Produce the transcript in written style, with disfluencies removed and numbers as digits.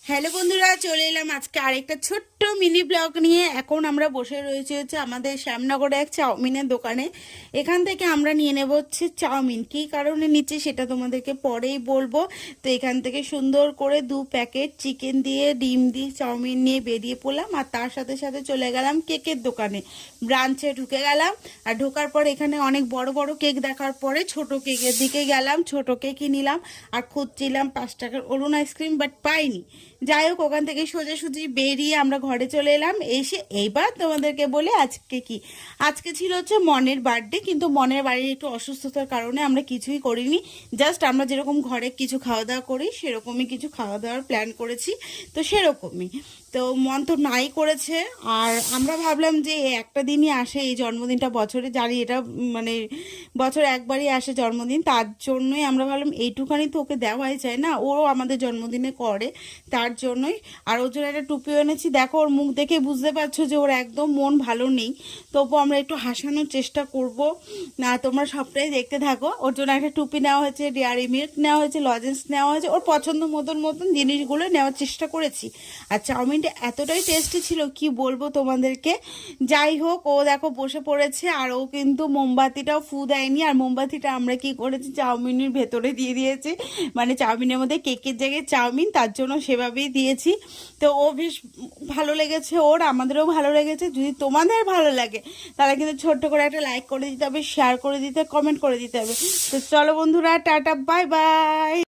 Hello বন্ধুরা, চলে এলাম আজকে আরেকটা ছোট্ট মিনি ব্লগ নিয়ে। এখন আমরা বসে রয়েছে আমাদের শ্যামনগরে এক চাউমিনের দোকানে। এখান থেকে আমরা নিয়ে নেব চাউমিন। কী কারণে নিচ্ছি সেটা তোমাদেরকে পরেই বলবো। তো এখান থেকে সুন্দর করে 2 প্যাকেট চিকেন দিয়ে ডিম দিয়ে চাউমিন নিয়ে বেরিয়ে পড়লাম, আর তার সাথে সাথে চলে গেলাম কেকের দোকানে, ব্রাঞ্চে ঢুকে গেলাম। আর ঢোকার পর এখানে অনেক বড় বড় কেক দেখার পরে ছোট কেকের দিকে গেলাম, ছোট কেকই নিলাম। আর খুঁজছিলাম 5 টাকার অরুণ আইসক্রিম, বাট পাইনি। যাই হোক, ওখান থেকে সোজাসুজি বেরিয়ে আমরা ঘরে চলে এলাম। এসে এইবার তোমাদেরকে বলে আজকে ছিল মনের বার্থডে, কিন্তু মনের বাড়ির একটু অসুস্থতার কারণে আমরা কিছুই করিনি। জাস্ট আমরা যেরকম ঘরে কিছু খাওয়া দাওয়া করি সেরকমই কিছু খাওয়া দাওয়ার প্ল্যান করেছি। তো সেরকমই তো মন তো নাই করেছে। আর আমরা ভাবলাম যে একটা দিনই আসে এই জন্মদিনটা বছরে, জানি এটা মানে বছর একবারই আসে জন্মদিন, তার জন্যই আমরা ভাবলাম এইটুখানি তো ওকে দেওয়াই যায় না, ওরও আমাদের জন্মদিনে করে, তার জন্যই। আর ওর জন্য একটা টুপিও এনেছি। দেখো, ওর মুখ দেখে বুঝতে পারছো যে ওর একদম মন ভালো নেই, তবুও আমরা একটু হাসানোর চেষ্টা করব। না, তোমরা সবটাই দেখতে থাকো। ওর জন্য একটা টুপি নেওয়া হয়েছে, ডেয়ারি মিল্ক নেওয়া হয়েছে, লজেন্স নেওয়া হয়েছে, ওর পছন্দ মতন জিনিসগুলো নেওয়ার চেষ্টা করেছি। আর চাউমিনটা এতটাই টেস্টি ছিল কি বলবো তোমাদেরকে। যাই হোক, ও দেখো বসে পড়েছে, আর ও কিন্তু মোমবাতিটাও ফু দেয়নি। আর মোমবাতিটা আমরা কি করেছি, চাউমিনের ভেতরে দিয়ে দিয়েছি, মানে চাউমিনের মধ্যে কেকের জায়গায় চাউমিন, তার জন্য সেভাবেই দিয়েছি। তো ও বেশ ভালো লেগেছে, ওর আমাদেরও ভালো লেগেছে। যদি তোমাদের ভালো লাগে তাহলে কিন্তু ছোট্ট করে একটা লাইক করে দিতে হবে, শেয়ার করে দিতে, কমেন্ট করে দিতে হবে। তো চলো বন্ধুরা, টাটা, বাই বাই।